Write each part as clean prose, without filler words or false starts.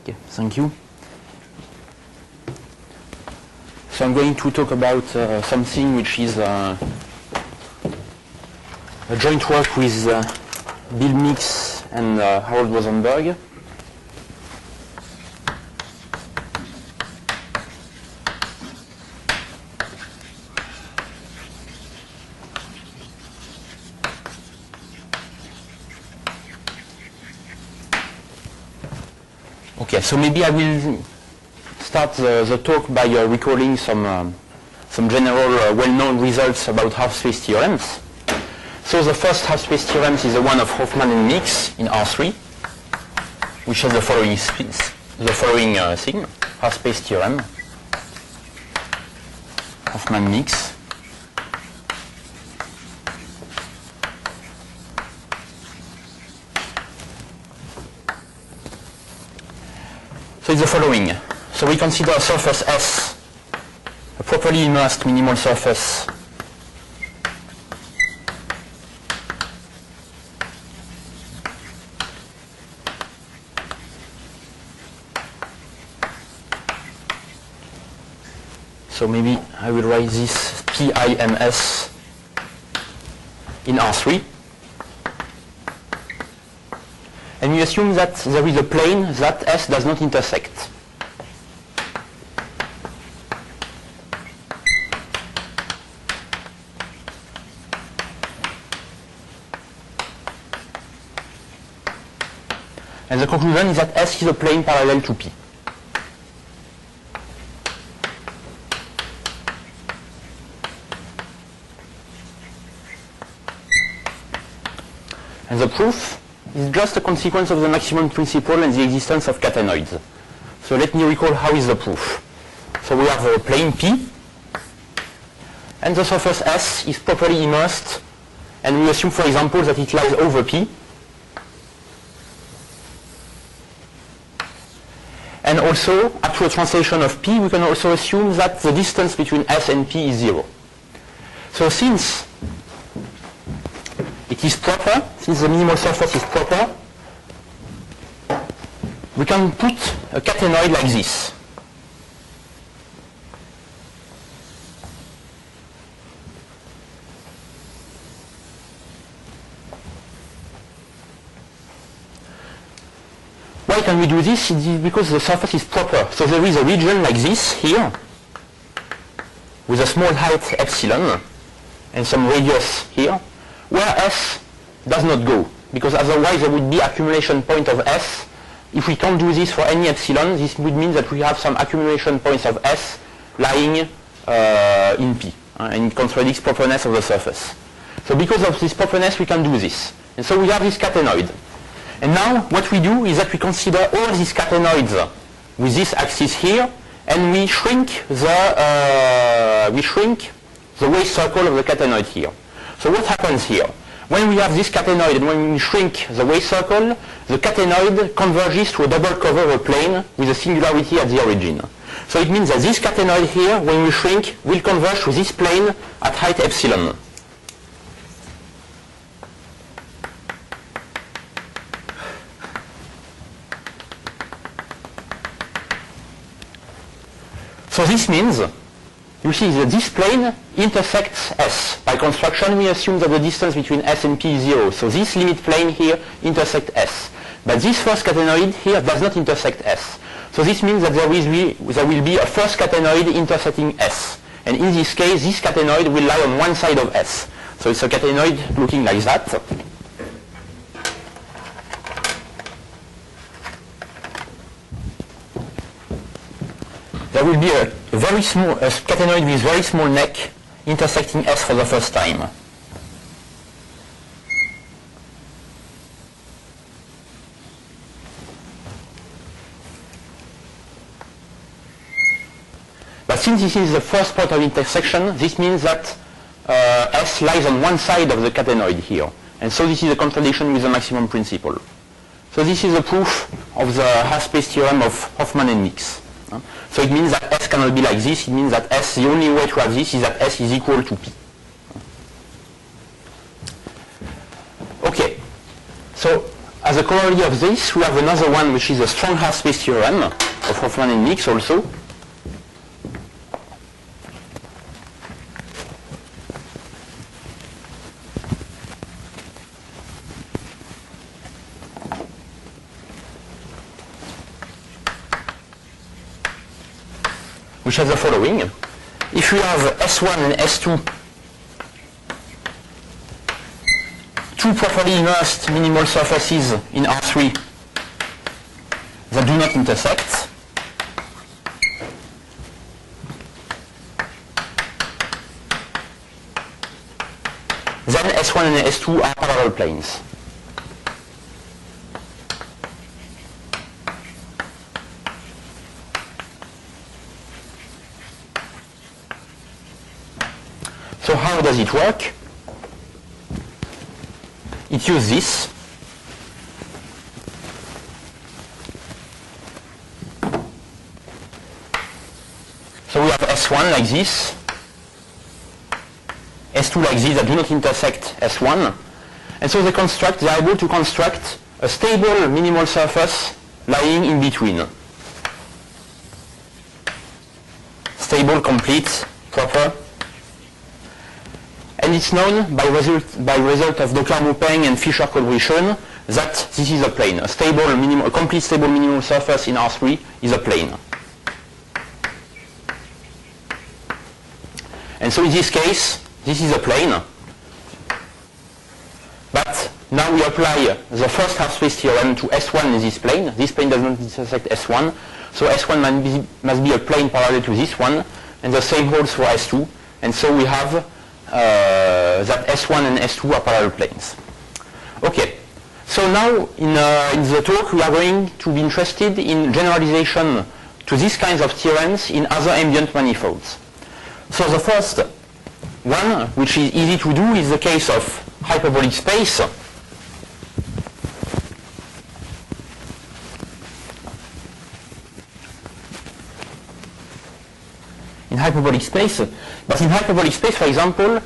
Okay, thank you. So I'm going to talk about something which is a joint work with Bill Meeks and Harold Rosenberg. Okay, so maybe I will start the talk by recalling some general well-known results about half-space theorems. So the first half-space theorem is the one of Hoffman and Meeks in R3, which has the following thing, half-space theorem, Hoffman-Meeks. So it's the following. So we consider a surface S a properly immersed minimal surface so maybe I will write this PIMS in R3. And we assume that there is a plane that S does not intersect. And the conclusion is that S is a plane parallel to P. And the proof is just a consequence of the maximum principle and the existence of catenoids. So let me recall how is the proof. So we have a plane P, and the surface S is properly immersed, and we assume, for example, that it lies over P. And also, after a translation of P, we can also assume that the distance between S and P is 0. So since it is proper, since the minimal surface is proper, we can put a catenoid like this. Why can we do this? It is because the surface is proper. So there is a region like this here, with a small height epsilon, and some radius here, where S does not go, because otherwise there would be accumulation point of S. If we can't do this for any epsilon, this would mean that we have some accumulation points of S lying in P, and it contradicts properness of the surface. So because of this properness we can do this. And so we have this catenoid. And now what we do is that we consider all these catenoids with this axis here, and we shrink the wave circle of the catenoid here. So what happens here? When we have this catenoid and when we shrink the wave circle, the catenoid converges to a double cover of a plane with a singularity at the origin. So it means that this catenoid here, when we shrink, will converge to this plane at height epsilon. So this means, you see that this plane intersects S. By construction we assume that the distance between S and P is 0. So this limit plane here intersects S. But this first catenoid here does not intersect S. So this means that there will be a first catenoid intersecting S. And in this case this catenoid will lie on one side of S. So it's a catenoid looking like that. There will be a very small catenoid with very small neck intersecting S for the first time. But since this is the first point of intersection, this means that S lies on one side of the catenoid here. And so this is a contradiction with the maximum principle. So this is a proof of the half-space theorem of Hoffman and Meeks. So it means that S cannot be like this. It means that S, the only way to have this is that S is equal to P. Okay. So as a corollary of this, we have another one which is a strong half-space theorem of Hofmann and Nix also. Which has the following. If we have S1 and S2, two properly immersed minimal surfaces in R3 that do not intersect, then S1 and S2 are parallel planes. So how does it work? It uses this. So we have S1 like this, S2 like this that do not intersect S1. And so they are able to construct a stable minimal surface lying in between. Stable, complete, proper. And it's known by result of Doppler-Moupeng and Fisher collaboration that this is a plane. A complete stable minimal surface in R3 is a plane. And so in this case, this is a plane. But now we apply the first half-space theorem to S1 in this plane. This plane does not intersect S1. So S1 must be a plane parallel to this one. And the same holds for S2. And so we have that S1 and S2 are parallel planes. Okay, so now in the talk we are going to be interested in generalization to these kinds of theorems in other ambient manifolds. So the first one, which is easy to do, is the case of hyperbolic space. In hyperbolic space, but in hyperbolic space, for example,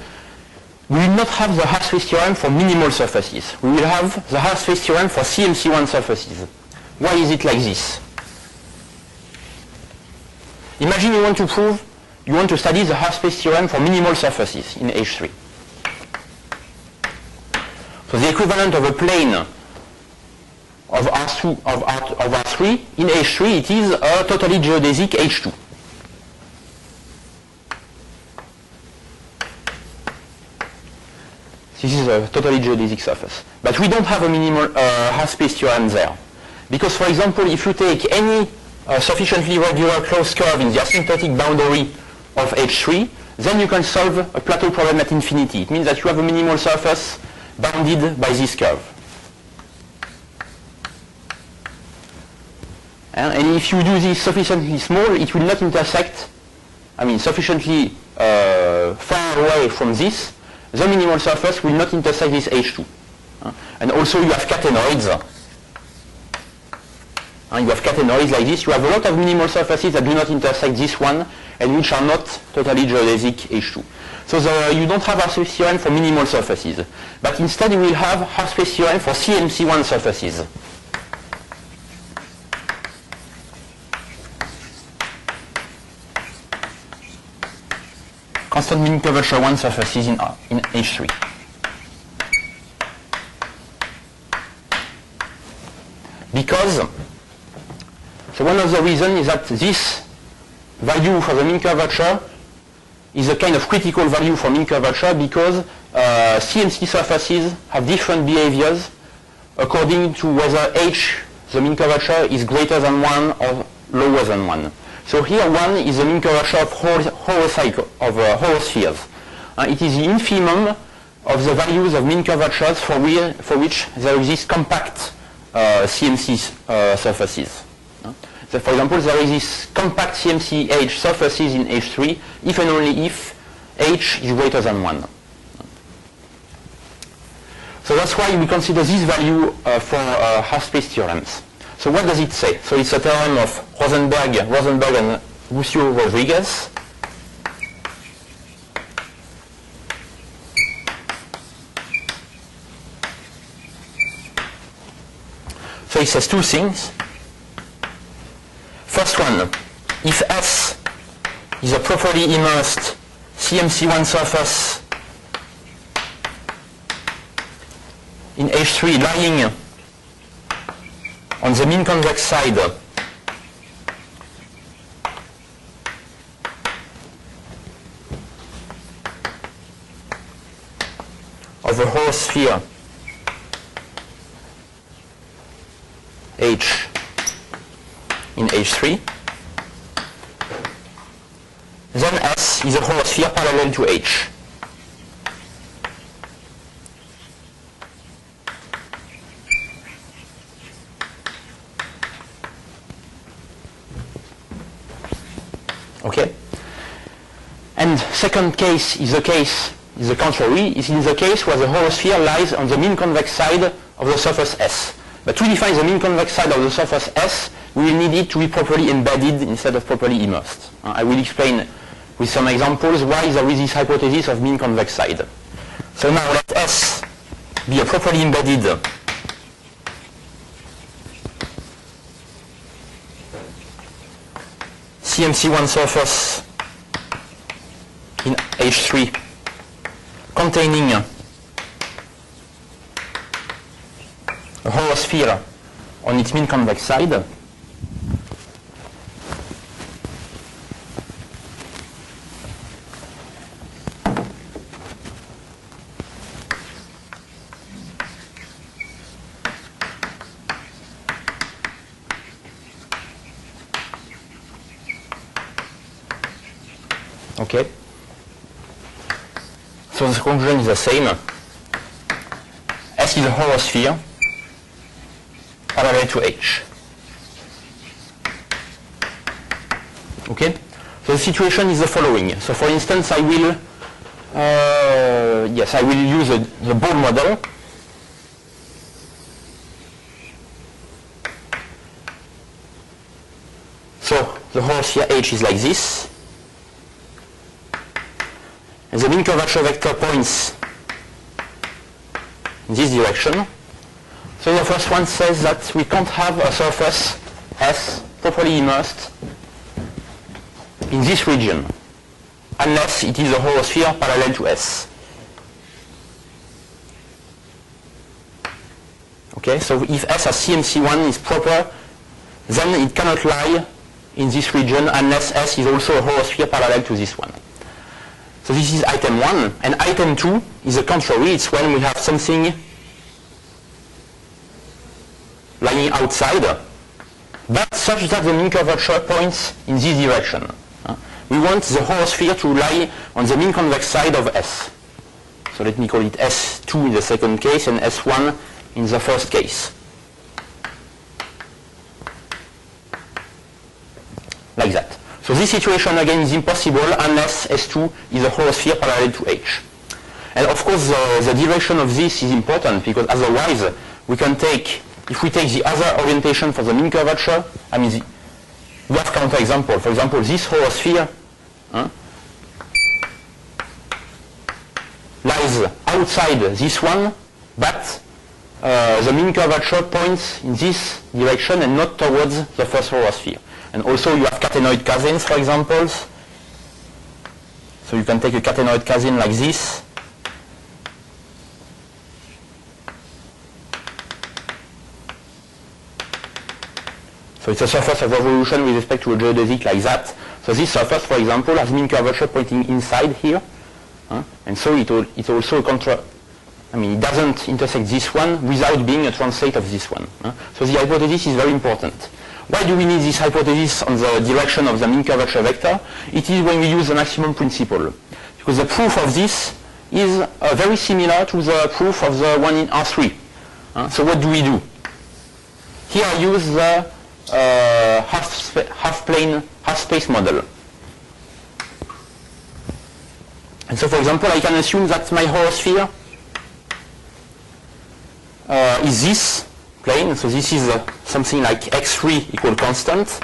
we will not have the half-space theorem for minimal surfaces. We will have the half-space theorem for CMC1 surfaces. Why is it like this? Imagine you want to study the half-space theorem for minimal surfaces in H3. So the equivalent of a plane of R3 in H3, it is a totally geodesic H2. This is a totally geodesic surface. But we don't have a minimal half-space theorem there. Because, for example, if you take any sufficiently regular closed curve in the asymptotic boundary of H3, then you can solve a plateau problem at infinity. It means that you have a minimal surface bounded by this curve. And if you do this sufficiently small, it will not intersect, sufficiently far away from this, the minimal surface will not intersect this H2. And also you have catenoids. You have catenoids like this. You have a lot of minimal surfaces that do not intersect this one and which are not totally geodesic H2. So you don't have half-space theorem for minimal surfaces. But instead you will have half-space theorem for CMC1 surfaces. Constant mean curvature 1 surfaces in H3. Because, so one of the reasons is that this value for the mean curvature is a kind of critical value for mean curvature because CMC surfaces have different behaviors according to whether H, the mean curvature, is greater than 1 or lower than 1. So here 1 is the mean curvature of whole spheres. It is the infimum of the values of mean curvatures for which there exist compact CMC surfaces. So for example, there is this compact CMC H surfaces in H3 if and only if H is greater than 1. So that's why we consider this value for half-space theorems. So what does it say? So it's a theorem of Rosenberg and Bucio-Rodriguez. says two things. First one, if S is a properly immersed CMC1 surface in H3 lying on the mean convex side of a Horo sphere H in H3, then S is a Horo sphere parallel to H. Okay? And second case is the contrary. Is in the case where the Horo sphere lies on the mean convex side of the surface S. But to define the mean convex side of the surface S, we will need it to be properly embedded instead of properly immersed. I will explain with some examples why there is this hypothesis of mean convex side. So now let S be a properly embedded CMC1 surface in H3 containing a Horo sphere on its mean convex side. Okay. So the conclusion is the same. S is a Horo sphere parallel to H. Okay? So the situation is the following. So for instance, I will use the Ball model. So the Horo sphere H is like this. And the mean curvature vector points in this direction. So the first one says that we can't have a surface S properly immersed in this region unless it is a Horo sphere parallel to S. Okay, so if S as CMC1 is proper, then it cannot lie in this region unless S is also a Horo sphere parallel to this one. So this is item 1, and item 2 is the contrary. It's when we have something lying outside, but such that the mean curvature points in this direction. We want the Horo sphere to lie on the mean convex side of S. So let me call it S2 in the second case and S1 in the first case. Like that. So this situation again is impossible unless S2 is a Horo sphere parallel to H. And of course the direction of this is important because otherwise we can take, if we take the other orientation for the mean curvature, I mean we have counterexample. For example, this Horo sphere lies outside this one, but the mean curvature points in this direction and not towards the first Horo sphere. And also you have catenoid casins, for example. So you can take a catenoid casin like this. So it's a surface of revolution with respect to a geodesic like that. So this surface, for example, has mean curvature pointing inside here. And so it's also a it doesn't intersect this one without being a translate of this one. So the hypothesis is very important. Why do we need this hypothesis on the direction of the mean curvature vector? It is when we use the maximum principle. Because the proof of this is very similar to the proof of the one in R3. So what do we do? Here I use the half space model. And so for example, I can assume that my Horo sphere is this plane. So this is something like x3 equal constant.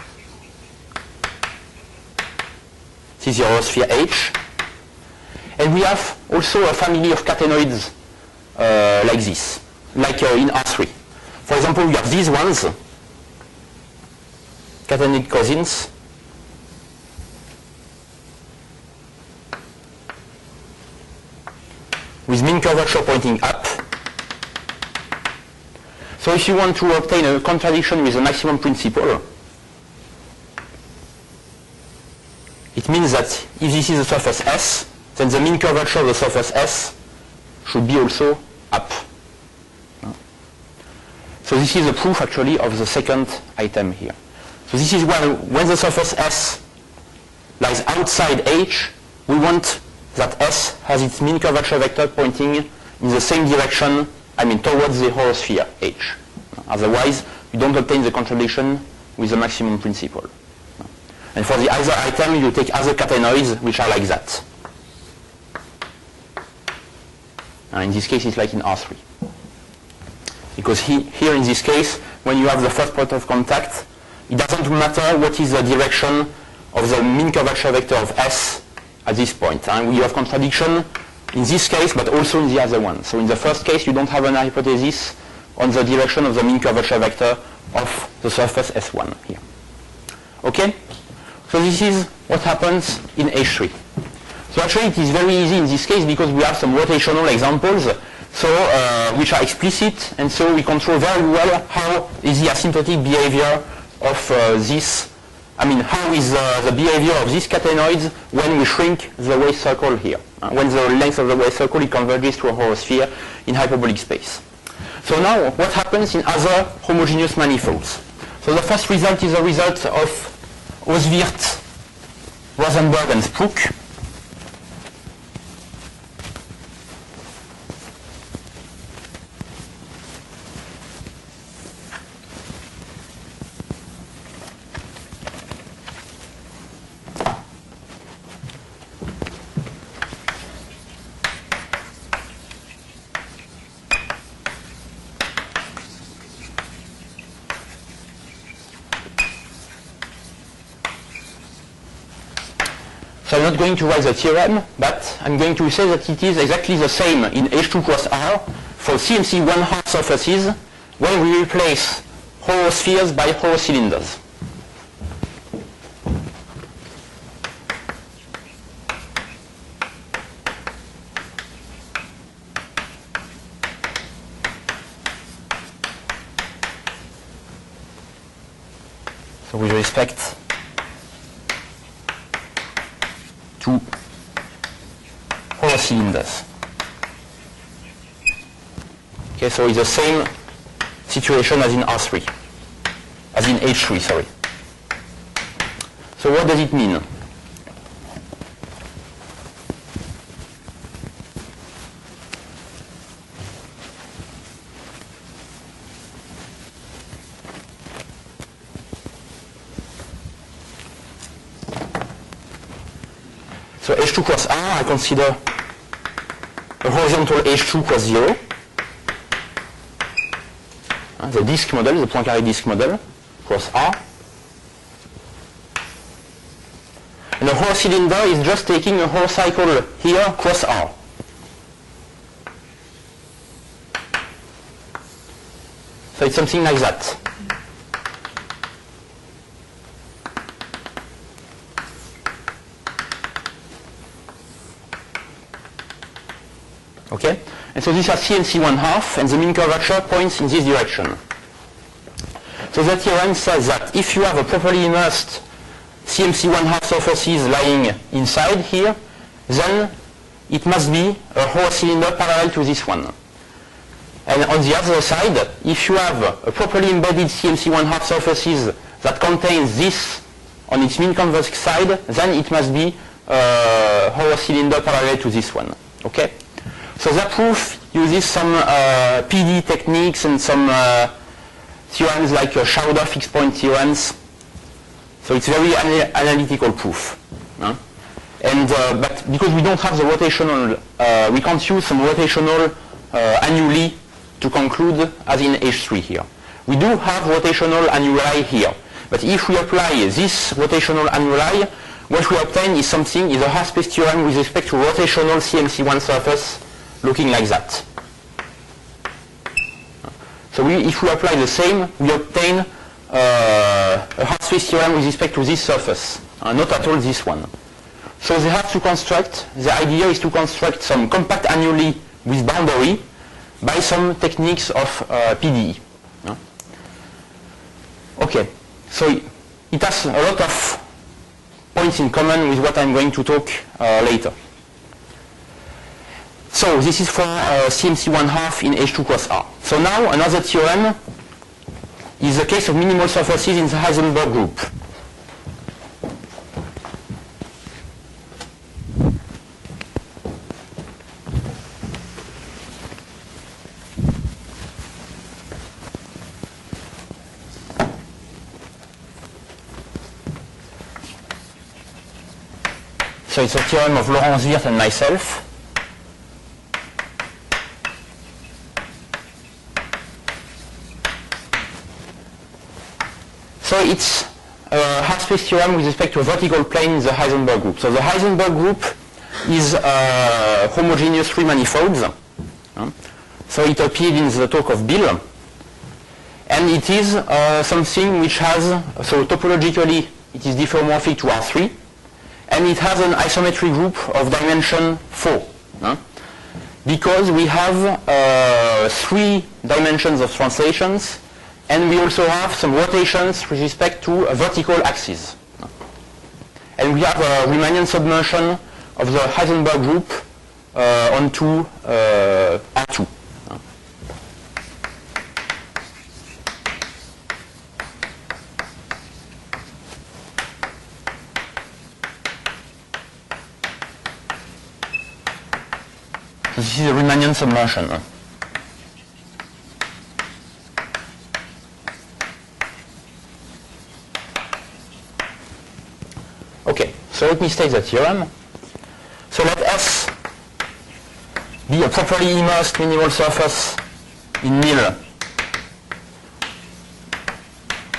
This is your Horo sphere H. And we have also a family of catenoids like this, like in R3. For example, we have these ones, catenated cousins, with mean curvature pointing up. So if you want to obtain a contradiction with the maximum principle, it means that if this is the surface S, then the mean curvature of the surface S should be also up. So this is a proof actually of the second item here. So this is when the surface S lies outside H, we want that S has its mean curvature vector pointing in the same direction, towards the horosphere H. Otherwise, you don't obtain the contradiction with the maximum principle. And for the other item, you take other catenoids which are like that. In this case, it's like in R3. Because here in this case, when you have the first point of contact, it doesn't matter what is the direction of the mean curvature vector of S at this point. And you have contradiction in this case, but also in the other one. So in the first case, you don't have an hypothesis on the direction of the mean curvature vector of the surface S1 here. Okay? So this is what happens in H3. So actually it is very easy in this case because we have some rotational examples which are explicit, and so we control very well how is the asymptotic behavior of this. How is the behavior of these catenoids when we shrink the wave circle here? When the length of the wave circle converges to a horosphere in hyperbolic space. So now, what happens in other homogeneous manifolds? So the first result is a result of Oswirth, Rosenberg, and Sprook. So I'm not going to write the theorem, but I'm going to say that it is exactly the same in H2 cross R for CMC 1/2 surfaces when we replace horospheres by horocylinders. So with respect to horocylinders. Okay, so it's the same situation as in R3, as in H3, sorry. So what does it mean? So H2 cross R, I consider a horizontal H2 cross 0. The disk model, the Poincaré disk model, cross R. And the horocylinder is just taking a horocycle here, cross R. So it's something like that. Okay? And so these are CMC 1/2, and the mean curvature points in this direction. So the theorem says that if you have a properly immersed CMC 1/2 surfaces lying inside here, then it must be a horocylinder parallel to this one. And on the other side, if you have a properly embedded CMC 1/2 surfaces that contains this on its mean convex side, then it must be a horocylinder parallel to this one. Okay? So that proof uses some PD techniques and some theorems like Schauder fixed point theorems. So it's very analytical proof. But because we don't have the rotational, we can't use some rotational annuli to conclude as in H3 here. We do have rotational annuli here. But if we apply this rotational annuli, what we obtain is a half-space theorem with respect to rotational CMC1 surface looking like that. So if we apply the same, we obtain a half-space theorem with respect to this surface, not at all this one. So they have to construct, the idea is to construct some compact annuli with boundary by some techniques of PDE. Okay, so it has a lot of points in common with what I'm going to talk later. So this is for CMC 1/2 in H2 cross R. So now another theorem is the case of minimal surfaces in the Heisenberg group. So it's a theorem of Laurence Wirth and myself. So it's a half-space theorem with respect to a vertical plane in the Heisenberg group. So the Heisenberg group is homogeneous three manifolds. So it appeared in the talk of Bill. And it is something which has, so topologically, it is diffeomorphic to R3. And it has an isometry group of dimension 4. Because we have 3 dimensions of translations, and we also have some rotations with respect to a vertical axis. And we have a Riemannian submersion of the Heisenberg group onto R2. This is a Riemannian submersion. Okay, so let me state the theorem. So let S be a properly immersed minimal surface in nil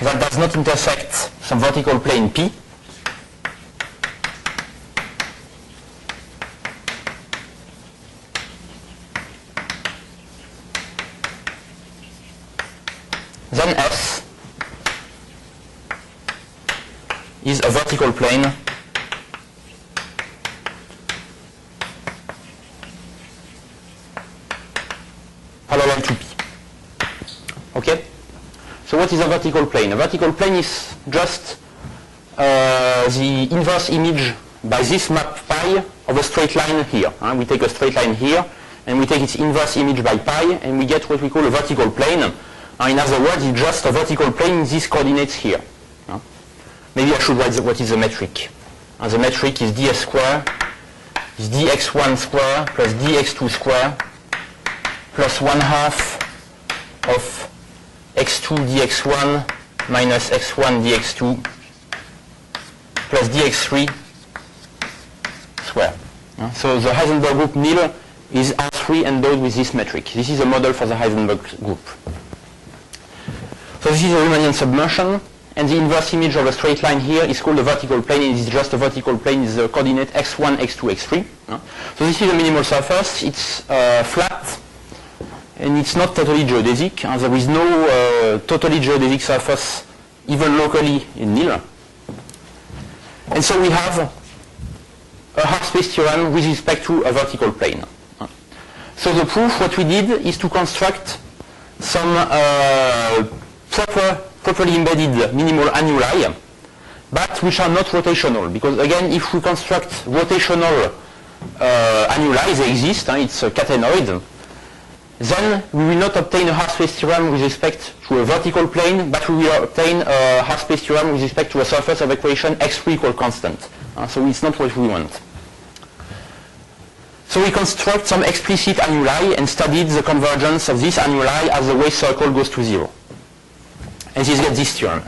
that does not intersect some vertical plane P. Then S is a vertical plane parallel to P. Okay? So what is a vertical plane? A vertical plane is just the inverse image by this map pi of a straight line here. We take a straight line here, and we take its inverse image by pi, and we get what we call a vertical plane. In other words, it's just a vertical plane in these coordinates here. Maybe I should write what is the metric. The metric is ds square, is dx1 square plus dx2 square plus 1/2 of x2 dx1 minus x1 dx2 plus dx3 square. So the Heisenberg group nil is R3 endowed with this metric. This is a model for the Heisenberg group. So this is a Riemannian submersion, and the inverse image of a straight line here is called a vertical plane. It is just a vertical plane, is the coordinate x1, x2, x3. So this is a minimal surface. It's flat, and it's not totally geodesic. There is no totally geodesic surface, even locally in nil. And so we have a half-space theorem with respect to a vertical plane. So the proof, what we did is to construct some properly embedded minimal annuli, but which are not rotational. Because again, if we construct rotational annuli, they exist, it's a catenoid, then we will not obtain a half-space theorem with respect to a vertical plane, but we will obtain a half-space theorem with respect to a surface of equation x3 equal constant. So it's not what we want. So we construct some explicit annuli and studied the convergence of this annuli as the wave circle goes to 0. And this gets this theorem.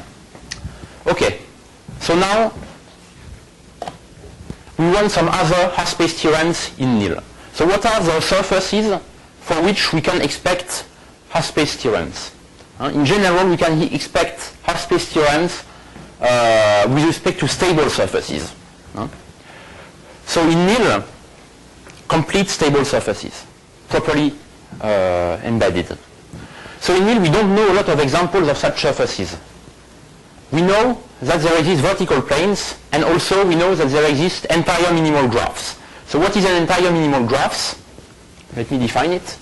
Okay, so now we want some other half-space theorems in nil. So what are the surfaces for which we can expect half-space theorems? In general, we can expect half-space theorems with respect to stable surfaces. So in nil, complete stable surfaces, properly embedded. So in NIL we don't know a lot of examples of such surfaces. We know that there exist vertical planes, and also we know that there exist entire minimal graphs. So what is an entire minimal graph? Let me define it.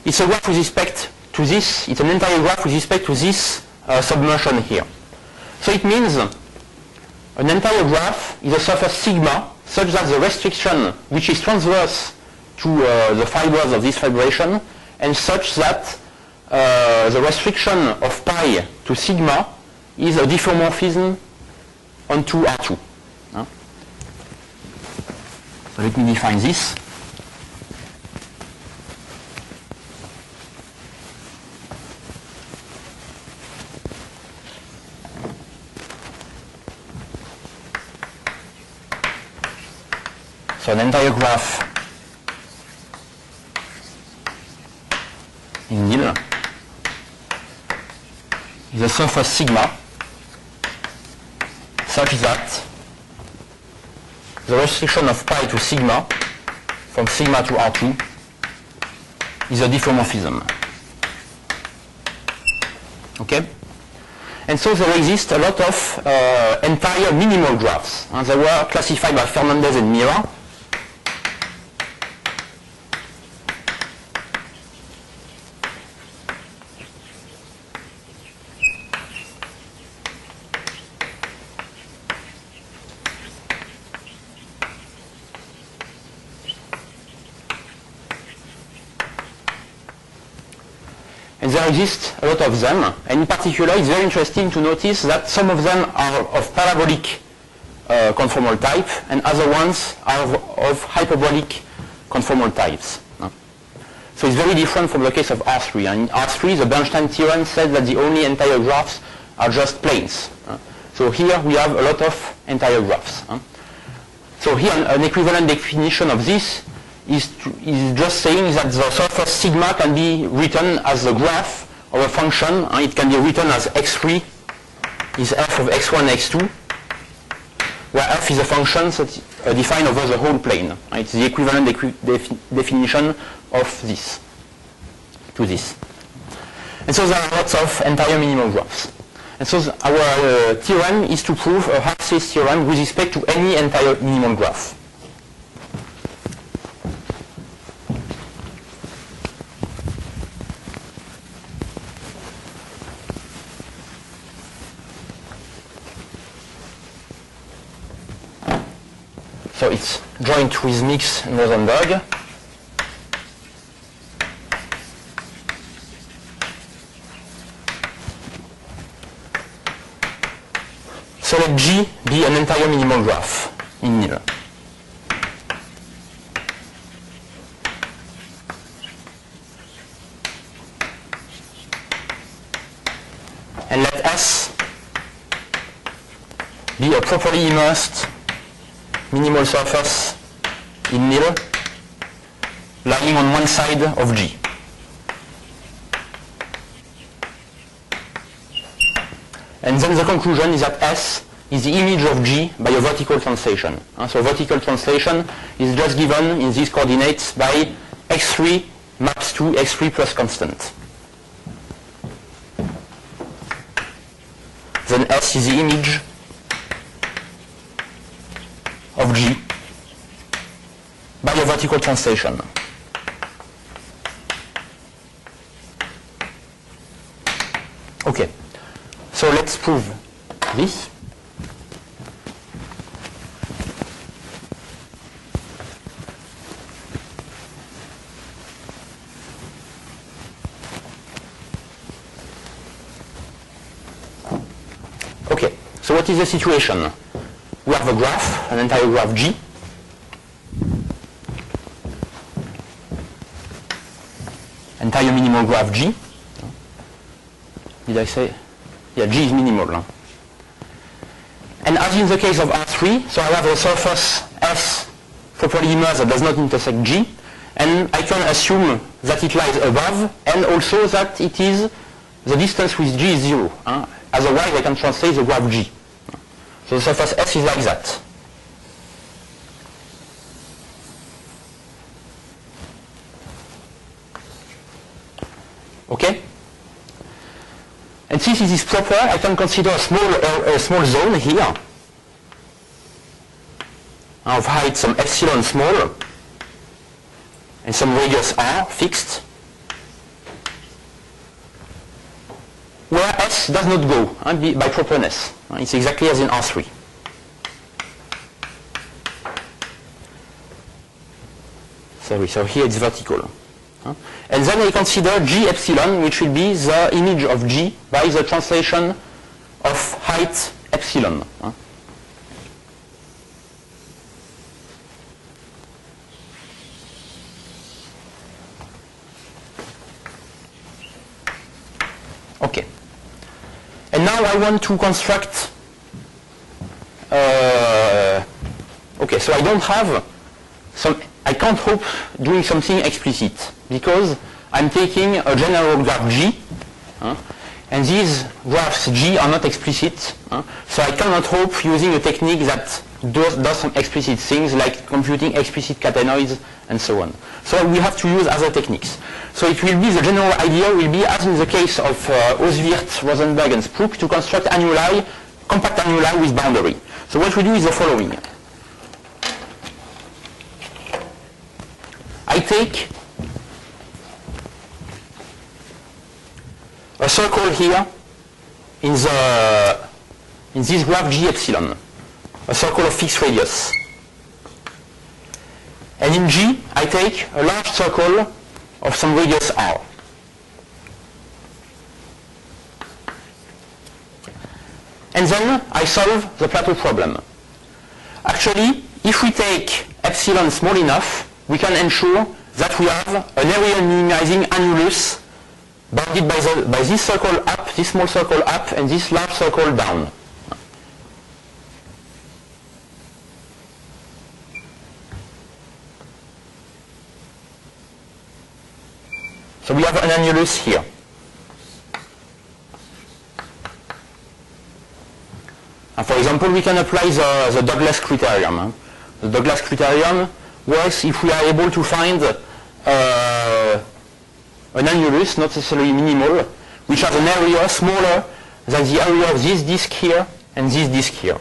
It's a graph with respect to this, it's an entire graph with respect to this submersion here. So it means an entire graph is a surface sigma such that the restriction which is transverse to the fibers of this vibration, and such that the restriction of pi to sigma is a diffeomorphism onto R2. So let me define this. So an entire graph in NIL is a surface sigma such that the restriction of pi to sigma from sigma to R2 is a diffeomorphism. Okay? And so there exist a lot of entire minimal graphs. They were classified by Fernandez and Mira. And there exist a lot of them, and in particular it's very interesting to notice that some of them are of parabolic conformal type, and other ones are of hyperbolic conformal types. So it's very different from the case of R3. And in R3 the Bernstein theorem said that the only entire graphs are just planes. So here we have a lot of entire graphs. So here an equivalent definition of this is just saying that the surface sigma can be written as the graph of a function. It can be written as x3 is f of x1, x2, where f is a function that defined over the whole plane. It's the equivalent definition of this to this. And so there are lots of entire minimal graphs. And so our theorem is to prove a Hart's theorem with respect to any entire minimal graph. So it's joint with Mix and Rosenberg. So let G be an entire minimal graph in NIL. And let S be a properly immersed minimal surface in NIL lying on one side of G. And then the conclusion is that S is the image of G by a vertical translation. So vertical translation is just given in these coordinates by x3 maps to x3 plus constant. Then S is the image of G by a vertical translation. Okay, so let's prove this. Okay, so what is the situation? We have a graph, an entire graph G. Entire minimal graph G. Did I say? Yeah, G is minimal. And as in the case of R3, so I have a surface S properly immersed that does not intersect G, and I can assume that it lies above, and also that it is, the distance with G is 0. Otherwise I can translate the graph G. So the surface S is like that. Okay? And since it is proper, I can consider a small zone here of height some epsilon small and some radius r fixed, where S does not go by properness. It's exactly as in R3. Sorry, so here it's vertical. And then I consider G epsilon, which will be the image of G by the translation of height epsilon. Okay. And now I want to construct, okay, so I don't have I can't hope doing something explicit because I'm taking a general graph G, and these graphs G are not explicit, so I cannot hope using a technique that does some explicit things like computing explicit catenoids and so on. So we have to use other techniques. So it will be, the general idea will be, as in the case of Oswirth, Rosenberg and Sprook, to construct annuli, compact annuli with boundary. So what we do is the following. I take a circle here in this graph G epsilon, a circle of fixed radius. And in G, I take a large circle of some radius r. And then I solve the plateau problem. Actually, if we take epsilon small enough, we can ensure that we have an area minimizing annulus bounded by this circle up, this small circle up, and this large circle down. So we have an annulus here. And for example, we can apply the Douglas criterion. The Douglas criterion works if we are able to find an annulus, not necessarily minimal, which has an area smaller than the area of this disk here and this disk here.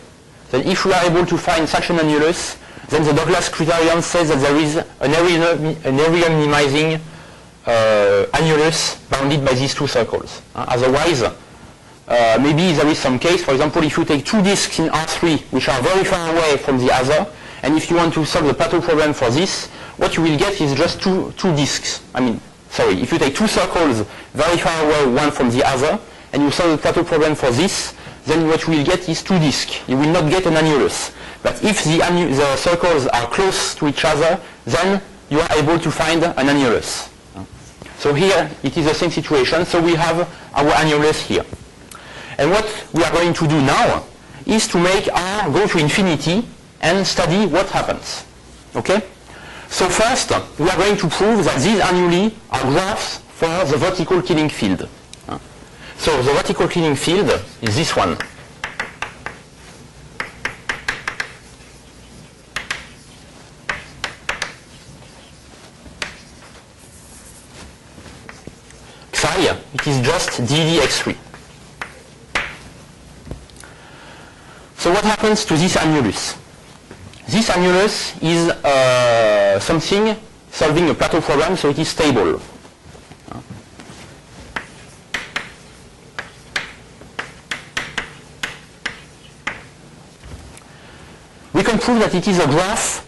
Then if we are able to find such an annulus, then the Douglas criterion says that there is an area minimizing annulus bounded by these two circles. Otherwise, maybe there is some case, for example, if you take two disks in R3 which are very far away from the other, and if you want to solve the plateau problem for this, what you will get is just two disks. If you take two circles very far away one from the other, and you solve the plateau problem for this, then what you will get is two disks. You will not get an annulus. But if the circles are close to each other, then you are able to find an annulus. So here it is the same situation, so we have our annulus here. And what we are going to do now is to make R go to infinity and study what happens. Okay? So first, we are going to prove that these annuli are graphs for the vertical Killing field. So the vertical Killing field is this one. Psi, it is just ddx3. So what happens to this annulus? This annulus is something solving a plateau problem, so it is stable. We can prove that it is a graph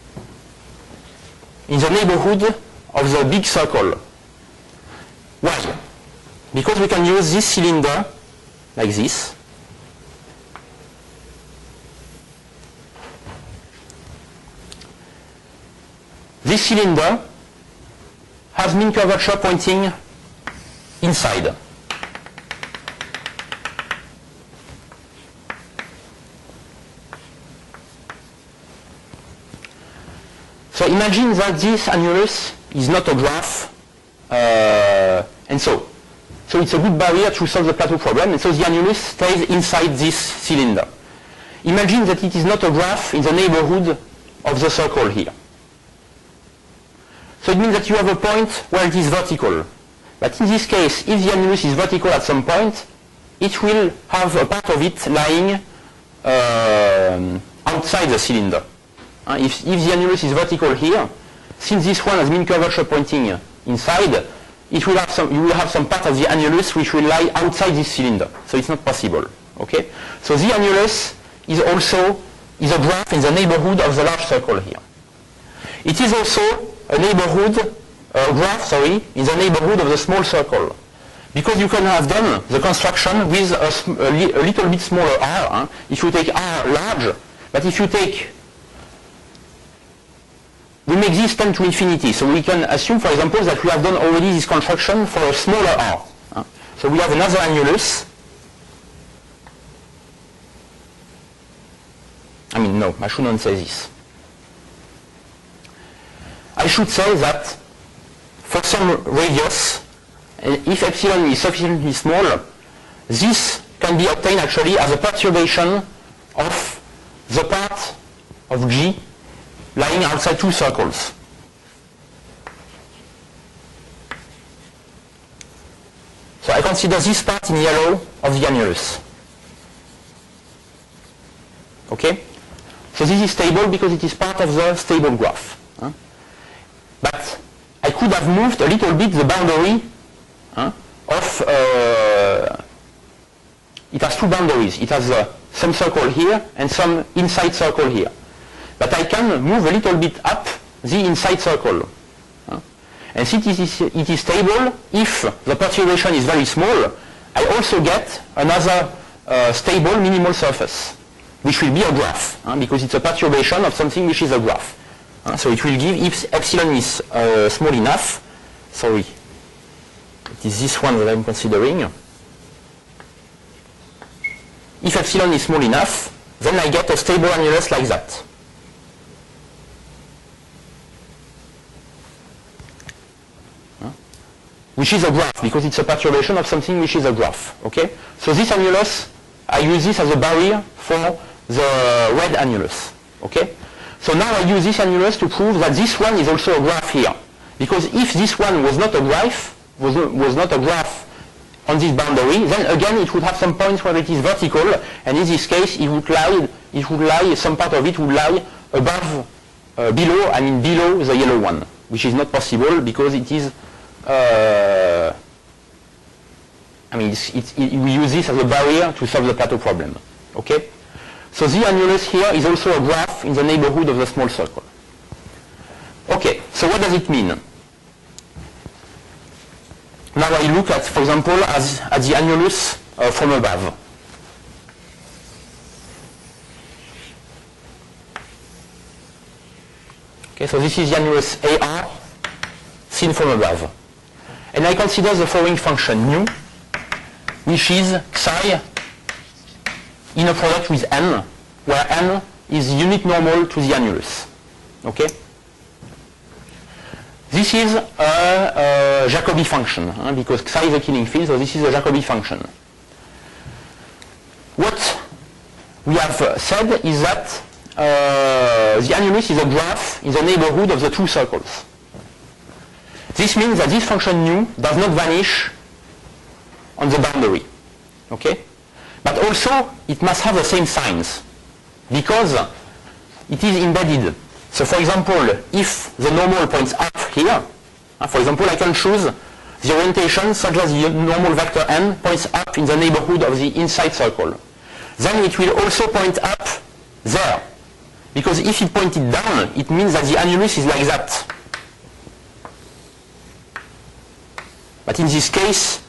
in the neighborhood of the big circle. Why? Because we can use this cylinder like this. This cylinder has mean curvature pointing inside. So imagine that this annulus is not a graph, and so it's a good barrier to solve the plateau problem, and so the annulus stays inside this cylinder. Imagine that it is not a graph in the neighborhood of the circle here. So it means that you have a point where it is vertical. But in this case, if the annulus is vertical at some point, it will have a part of it lying outside the cylinder. If the annulus is vertical here, since this one has mean curvature pointing inside, you will have some part of the annulus which will lie outside this cylinder. So it's not possible. Okay? So the annulus is also a graph in the neighborhood of the large circle here. It is also a graph in the neighborhood of the small circle. Because you can have done the construction with a little bit smaller r. If you take r large, but if you take, we make this tend to infinity, so we can assume, for example, that we have done already this construction for a smaller r. So we have another annulus. No, I shouldn't say this. I should say that for some radius, if epsilon is sufficiently small, this can be obtained actually as a perturbation of the part of G lying outside two circles. So I consider this part in yellow of the annulus. Okay? So this is stable because it is part of the stable graph. But I could have moved a little bit the boundary of, it has two boundaries. It has some circle here and some inside circle here. But I can move a little bit up the inside circle. And since it is stable, if the perturbation is very small, I also get another stable minimal surface, which will be a graph, because it's a perturbation of something which is a graph. So it will give, if epsilon is small enough, sorry, it is this one that I'm considering. If epsilon is small enough, then I get a stable annulus like that. Which is a graph, because it's a perturbation of something which is a graph. Okay? So this annulus, I use this as a barrier for the red annulus. Okay? So now I use this annulus to prove that this one is also a graph here. Because if this one was not a graph, was not a graph on this boundary, then again it would have some points where it is vertical, and in this case it would lie, some part of it would lie above, below the yellow one, which is not possible because it is, we use this as a barrier to solve the plateau problem. Okay? So the annulus here is also a graph in the neighborhood of the small circle. Okay, so what does it mean? Now I look at, for example, at the annulus from above. Okay, so this is the annulus AR seen from above. And I consider the following function nu, which is psi in a product with n, where n is the unit normal to the annulus. Okay? This is a Jacobi function, because psi is a Killing field, so this is a Jacobi function. What we have said is that the annulus is a graph in the neighborhood of the two circles. This means that this function nu does not vanish on the boundary. Okay? But also, it must have the same signs, because it is embedded. So for example, if the normal points up here, for example, I can choose the orientation such that the normal vector n points up in the neighborhood of the inside circle. Then it will also point up there. Because if it pointed down, it means that the annulus is like that. But in this case,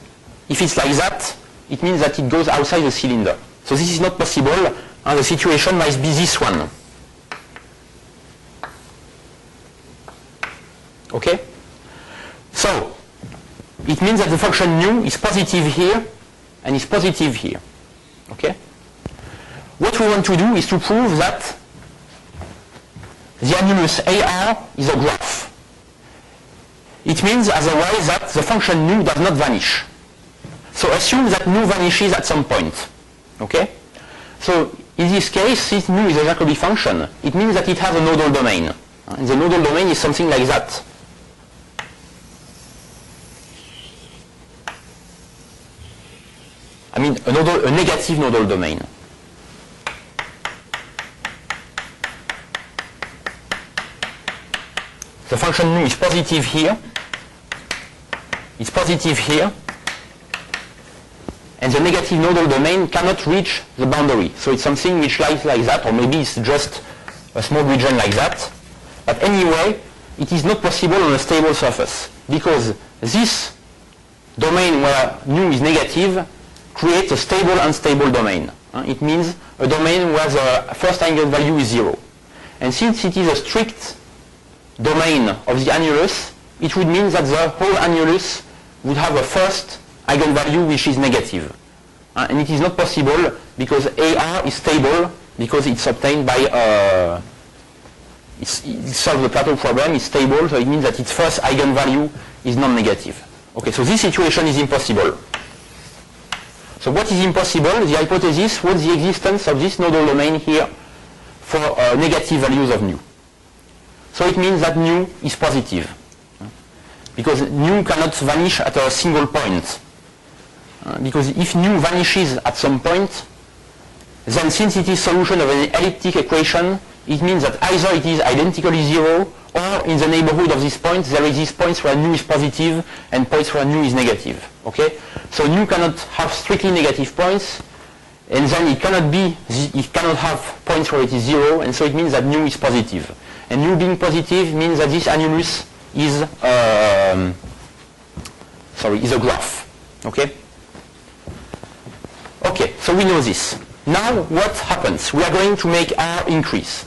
if it's like that, it means that it goes outside the cylinder. So this is not possible, and the situation might be this one. Okay? So, it means that the function nu is positive here, and is positive here. Okay? What we want to do is to prove that the annulus AR is a graph. It means otherwise that the function nu does not vanish. So assume that nu vanishes at some point. Okay? So in this case, since nu is a Jacobi function, it means that it has a nodal domain. And the nodal domain is something like that. a negative nodal domain. The function nu is positive here. It's positive here. And the negative nodal domain cannot reach the boundary. So it's something which lies like that, or maybe it's just a small region like that. But anyway, it is not possible on a stable surface, because this domain where nu is negative creates a stable unstable domain. It means a domain where the first eigenvalue is 0. And since it is a strict domain of the annulus, it would mean that the whole annulus would have a first eigenvalue which is negative. And it is not possible because AR is stable because it's obtained by, it solves the Plateau problem, it's stable, so it means that its first eigenvalue is non-negative. Okay, so this situation is impossible. So what is impossible? The hypothesis was the existence of this nodal domain here for negative values of nu. So it means that nu is positive, because nu cannot vanish at a single point. Because if nu vanishes at some point, then since it is solution of an elliptic equation, it means that either it is identically 0, or in the neighborhood of this point there exist points where nu is positive and points where nu is negative. Okay? So nu cannot have strictly negative points, and then it cannot have points where it is 0, and so it means that nu is positive. And nu being positive means that this annulus is a graph. Okay? Okay, so we know this. Now what happens? We are going to make R increase.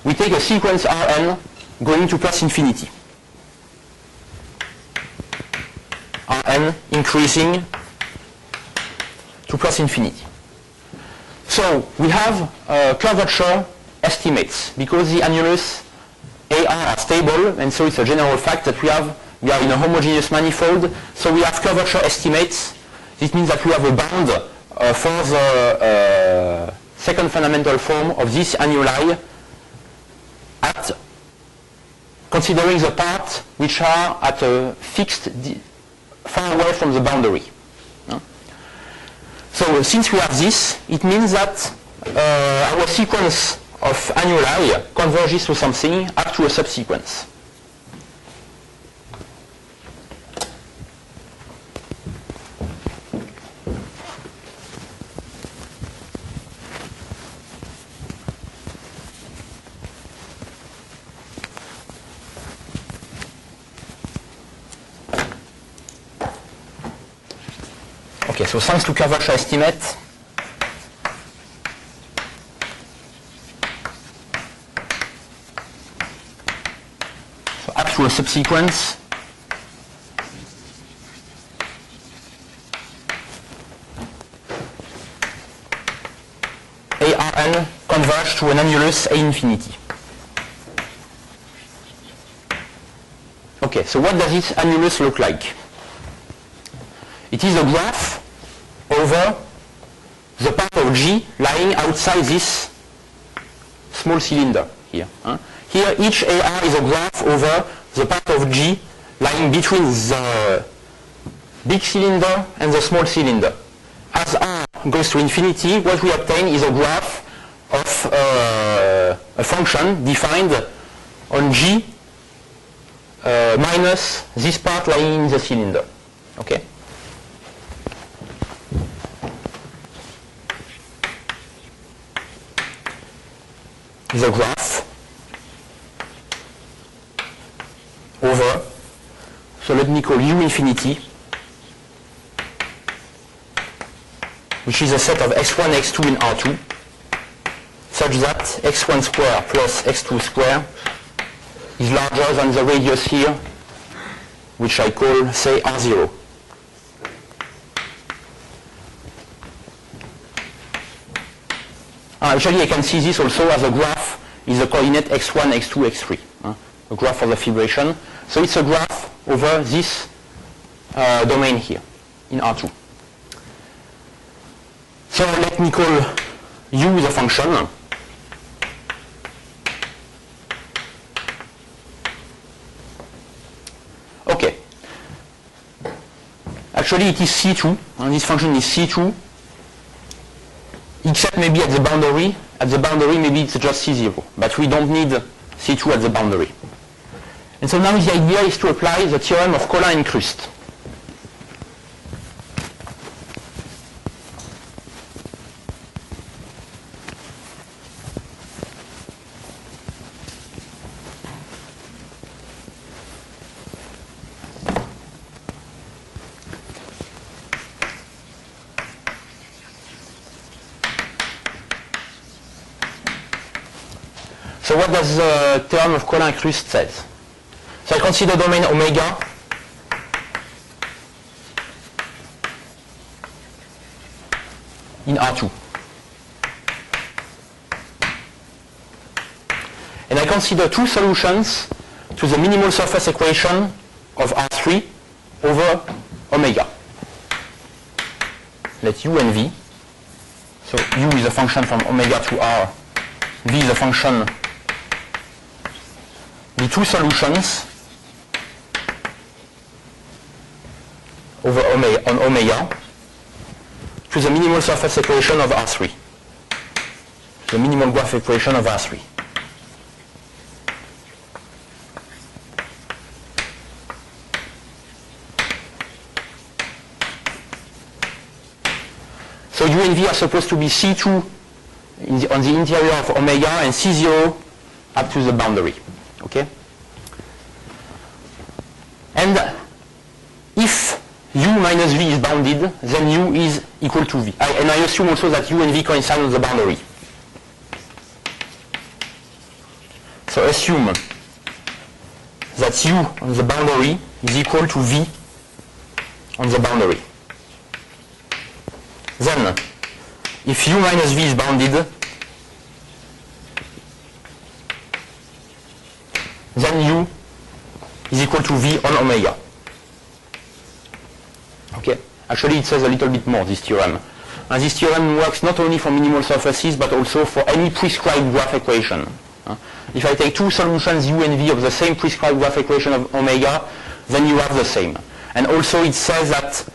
We take a sequence Rn going to plus infinity. Rn increasing to plus infinity. So we have curvature estimates because the annulus AR are stable, and so it's a general fact that we are in a homogeneous manifold, so we have curvature estimates. This means that we have a bound for the second fundamental form of this annuli at considering the parts which are at a fixed far away from the boundary. So since we have this, it means that our sequence of annuli converges to something up to a subsequence. Okay, so thanks to curvature estimate, so up to a subsequence, ARN converge to an annulus A infinity. Okay, so what does this annulus look like? It is a graph over the part of G lying outside this small cylinder here. Here each AR is a graph over the part of G lying between the big cylinder and the small cylinder. As R goes to infinity, what we obtain is a graph of a function defined on G minus this part lying in the cylinder. Okay? Is a graph over, so let me call U infinity, which is a set of x1, x2 in R2, such that x1 square plus x2 square is larger than the radius here, which I call, say, R0. Actually, I can see this also as a graph is the coordinate x1, x2, x3, a graph of the fibration. So it's a graph over this domain here in R2. So let me call U the function. Okay. Actually, it is C2, and this function is C2 except maybe at the boundary. At the boundary, maybe it's just C0, but we don't need C2 at the boundary. And so now the idea is to apply the theorem of Collin and Krust. So what does the theorem of Collin and Krust say? So I consider domain omega in R2. And I consider two solutions to the minimal surface equation of R3 over omega. Let U and V. So U is a function from omega to R. V is a function. The two solutions over omega to the minimal surface equation of R3, the minimal graph equation of R3. So U and V are supposed to be C2 on the interior of omega and C0 up to the boundary. Okay? And if U minus V is bounded, then U is equal to V. And I assume also that U and V coincide on the boundary. So assume that U on the boundary is equal to V on the boundary. Then, if U minus V is bounded, then U is equal to V on omega. Okay? Actually, it says a little bit more, this theorem. And this theorem works not only for minimal surfaces, but also for any prescribed graph equation. If I take two solutions U and V of the same prescribed graph equation of omega, then you have the same. And also it says that,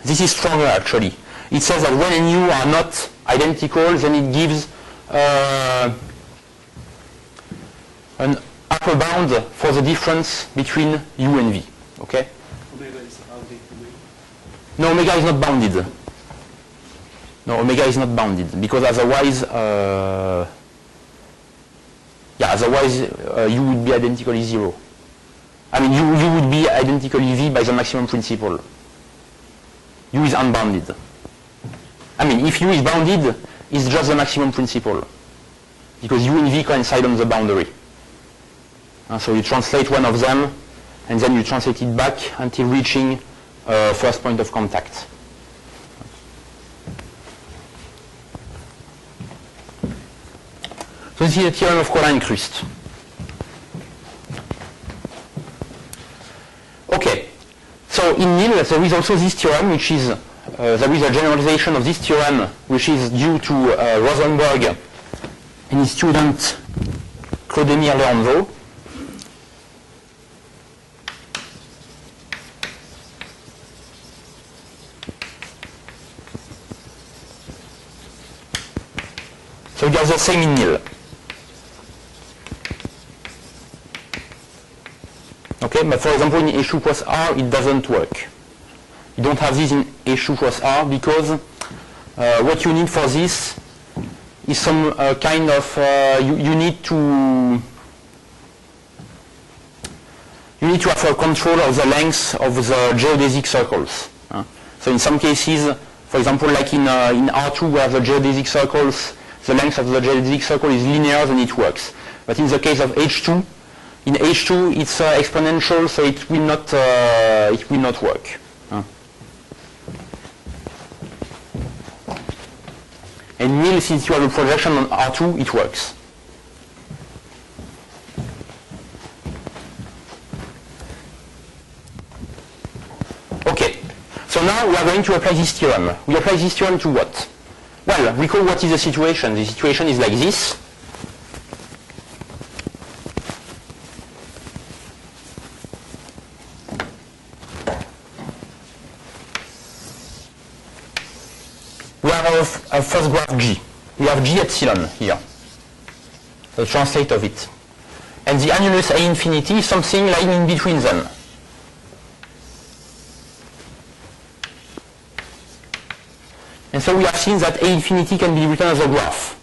this is stronger actually. It says that when and U are not identical, then it gives an upper bound for the difference between U and V. Okay? Omega is bounded. No, omega is not bounded. No, omega is not bounded because otherwise, U would be identically 0. I mean, U would be identically V by the maximum principle. U is unbounded. I mean, if U is bounded, it's just the maximum principle because U and V coincide on the boundary. So you translate one of them, and then you translate it back until reaching first point of contact. So this is the theorem of Collin and Krust. Okay, so in nil there is also this theorem, which is there is a generalization of this theorem, which is due to Rosenberg and his student Claude-Émile Leonzo. So you have the same in nil. Okay, but for example in H2 plus R it doesn't work. You don't have this in H2 plus R because what you need for this is some kind of you need to have a control of the length of the geodesic circles. So in some cases, for example, like in R2 where the geodesic circles, the length of the geodesic circle is linear, then it works. But in the case of H2, in H2 it's exponential, so it will not work. And nil, since you have a projection on R2, it works. Okay, so now we are going to apply this theorem. We apply this theorem to what? Well, recall what is the situation. The situation is like this. We are of of first graph G. We have G epsilon here, the translate of it. And the annulus A infinity is something lying in between them. And so we have seen that A infinity can be written as a graph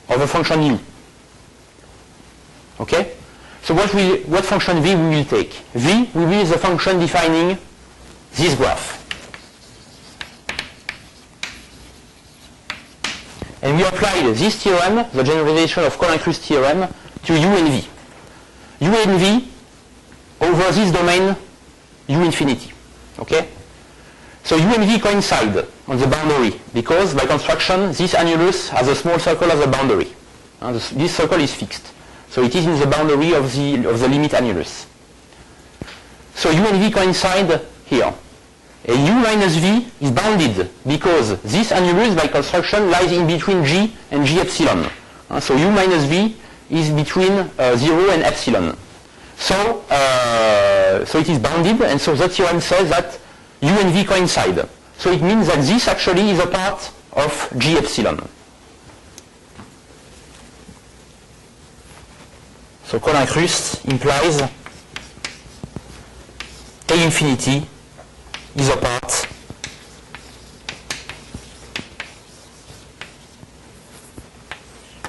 of a function u. Okay? So what function v we will take? V will be the function defining this graph. And we applied this theorem, the generalization of Cohen-Cruz theorem, to u and v. U and v over this domain u infinity. Okay? So u and v coincide on the boundary because by construction this annulus has a small circle as a boundary. This circle is fixed. So it is in the boundary of the limit annulus. So u and v coincide here. And u minus v is bounded because this annulus by construction lies in between g and g epsilon. So u minus v is between 0 and epsilon. So it is bounded, and so the theorem says that u and v coincide. So it means that this actually is a part of g epsilon. So Cohen-Cruz implies A infinity is a part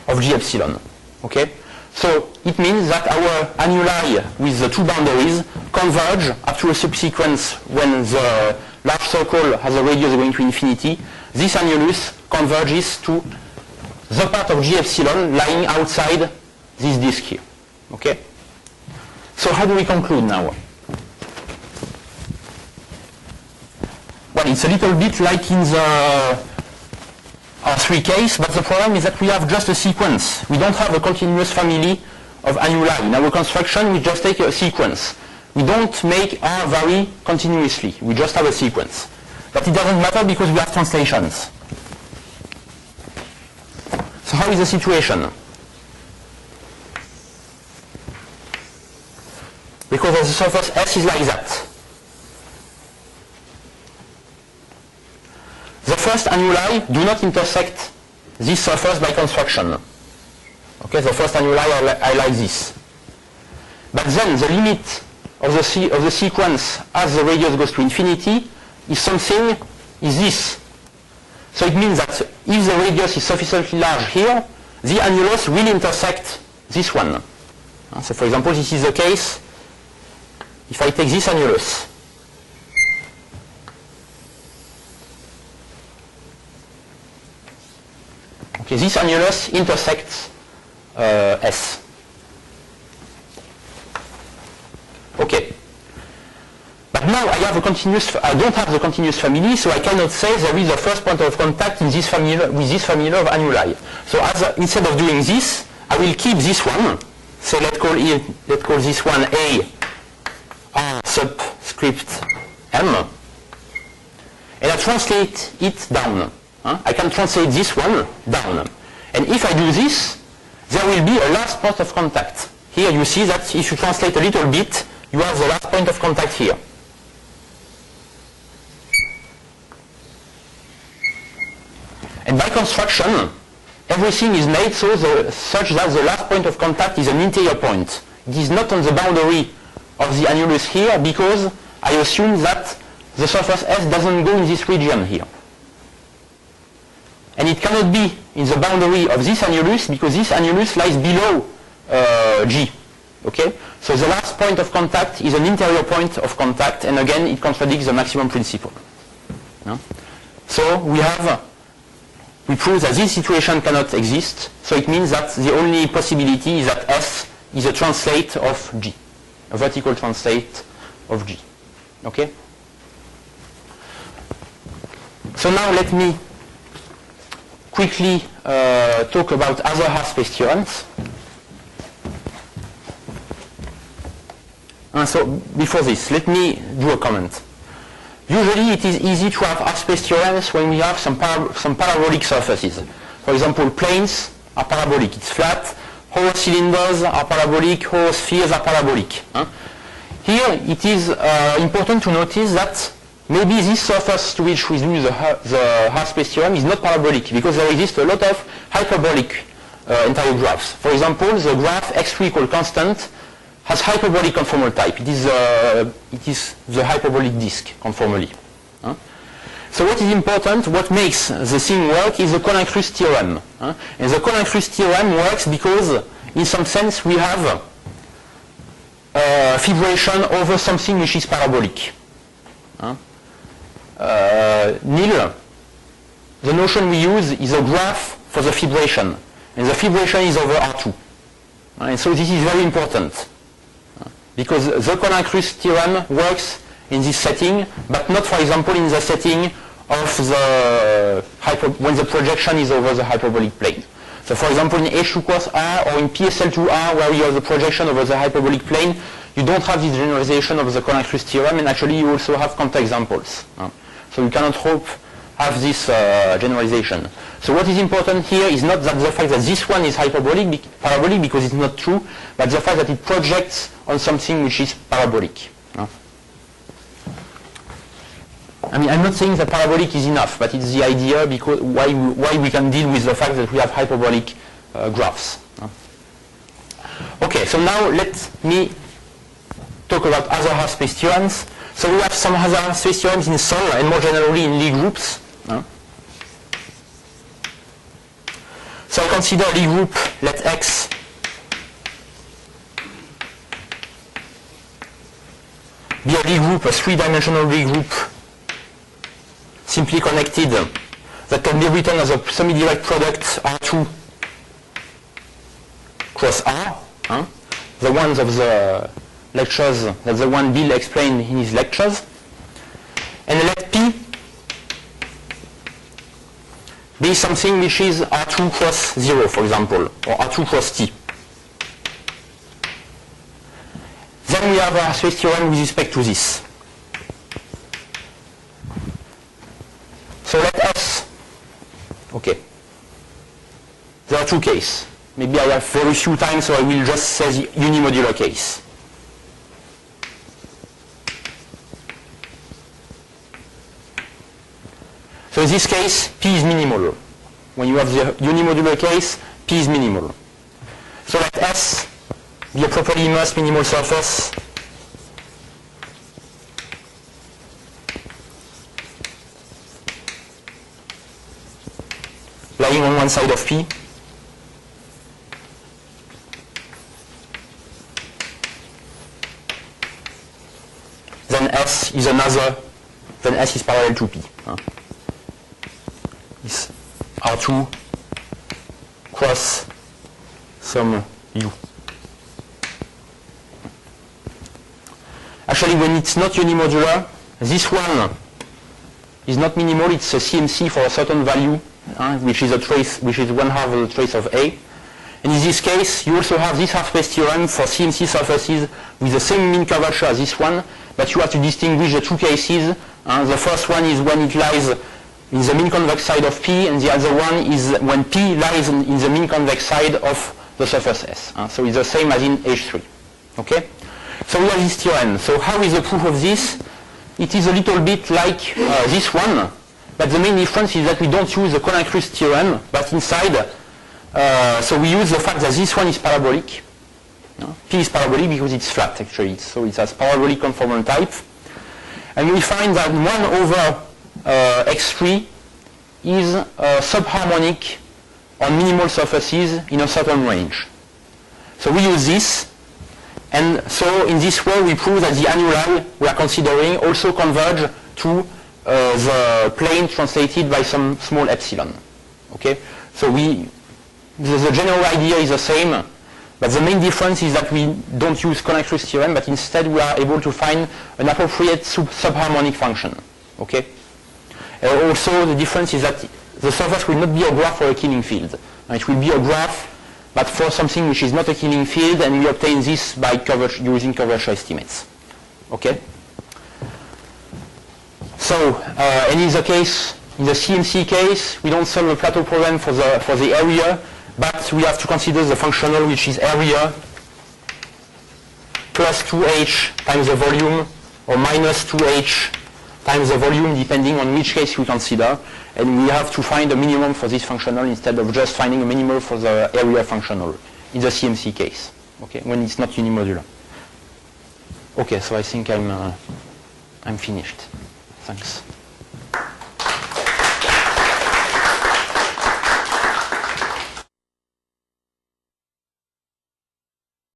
of g epsilon. Okay? So it means that our annuli with the two boundaries converge up to a subsequence when the large circle has a radius going to infinity. This annulus converges to the part of g epsilon lying outside this disk here. Okay? So how do we conclude now? Well, it's a little bit like in the R3 case, but the problem is that we have just a sequence. We don't have a continuous family of annuli. In our construction, we just take a sequence. We don't make R vary continuously. We just have a sequence. But it doesn't matter because we have translations. So how is the situation? Because the surface S is like that. The first annuli do not intersect this surface by construction. Okay, the first annuli are like this. But then the limit of the sequence as the radius goes to infinity is this. So it means that if the radius is sufficiently large here, the annulus will intersect this one. So for example, this is the case if I take this annulus. Okay, this annulus intersects S. Okay. But now I don't have the continuous family, so I cannot say there is a first point of contact in this family with this family of annuli. So instead of doing this, I will keep this one. So let's call this one A R subscript M, and I translate it down. I can translate this one down. And if I do this, there will be a last point of contact. Here you see that if you translate a little bit, you have the last point of contact here. And by construction, everything is made such that the last point of contact is an interior point. It is not on the boundary of the annulus here because I assume that the surface S doesn't go in this region here. And it cannot be in the boundary of this annulus because this annulus lies below G. Okay? So the last point of contact is an interior point of contact, and again it contradicts the maximum principle. No? So we prove that this situation cannot exist, so it means that the only possibility is that S is a translate of G, a vertical translate of G. Okay? So now let me quickly talk about other half-space theorems. So before this, let me do a comment. Usually it is easy to have half-space theorems when we have some parabolic surfaces. For example, planes are parabolic, it's flat. Whole cylinders are parabolic, whole spheres are parabolic. Here it is important to notice that maybe this surface to which we do the half-space theorem is not parabolic because there exist a lot of hyperbolic entire graphs. For example, the graph x3 equal constant has hyperbolic conformal type. It is the hyperbolic disk conformally. So what is important, what makes the thing work is the Collin-Creus theorem. And the Collin-Creus theorem works because in some sense we have fibration over something which is parabolic. Nil, the notion we use is a graph for the fibration, and the fibration is over R2. And so this is very important, because the Collin-Creus theorem works in this setting, but not, for example, in the setting of the when the projection is over the hyperbolic plane. So for example, in H2 cross R or in PSL2R, where you have the projection over the hyperbolic plane, you don't have this generalization of the Collin-Creus theorem, and actually you also have contact examples. So you cannot have this generalization. So what is important here is not that the fact that this one is parabolic because it's not true, but the fact that it projects on something which is parabolic. I mean, I'm not saying that parabolic is enough, but it's the idea because why we can deal with the fact that we have hyperbolic graphs. Okay, so now let me talk about other half-space theorems. So we have some other half-space theorems in Sol and more generally in Lie groups. So I consider Lie group, let X be a Lie group, a three-dimensional Lie group, simply connected, that can be written as a semi-direct product R2 cross R. The ones of the lectures, that's the one Bill explained in his lectures. And let P be something which is R2 cross 0, for example, or R2 cross T. Then we have a space theorem with respect to this. So let S, okay, there are two cases. Maybe I have very few time, so I will just say the unimodular case. So in this case, P is minimal. When you have the unimodular case, P is minimal. So let S be a properly immersed minimal surface lying on one side of P. Then S is another, then S is parallel to P. It's R2 cross some U. Actually, when it's not unimodular, this one is not minimal, it's a CMC for a certain value, which is a trace, which is 1/2 of the trace of A. And in this case, you also have this half-space theorem for CMC surfaces with the same mean curvature as this one, but you have to distinguish the two cases. The first one is when it lies in the mean convex side of P, and the other one is when P lies in the mean convex side of the surface S. So it's the same as in H3. Okay? So we have this theorem. So how is the proof of this? It is a little bit like this one, but the main difference is that we don't use the Collin-Creus theorem, but inside, so we use the fact that this one is parabolic. P is parabolic because it's flat, actually. So it has parabolic conformal type. And we find that 1/x3 is subharmonic on minimal surfaces in a certain range. So we use this, and so in this way we prove that the annuli we are considering also converge to the plane translated by some small epsilon. Okay? So the general idea is the same, but the main difference is that we don't use Collin-Creus theorem, but instead we are able to find an appropriate subharmonic function. Okay? Also, the difference is that the surface will not be a graph for a Killing field. It will be a graph, but for something which is not a Killing field, and we obtain this by using curvature estimates. Okay? So, and in the case, in the CMC case, we don't solve a plateau problem for the area, but we have to consider the functional, which is area plus 2h times the volume, or minus 2h times the volume depending on which case we consider, and we have to find a minimum for this functional instead of just finding a minimal for the area functional in the CMC case, okay, when it's not unimodular. Okay, so I think I'm finished. Thanks.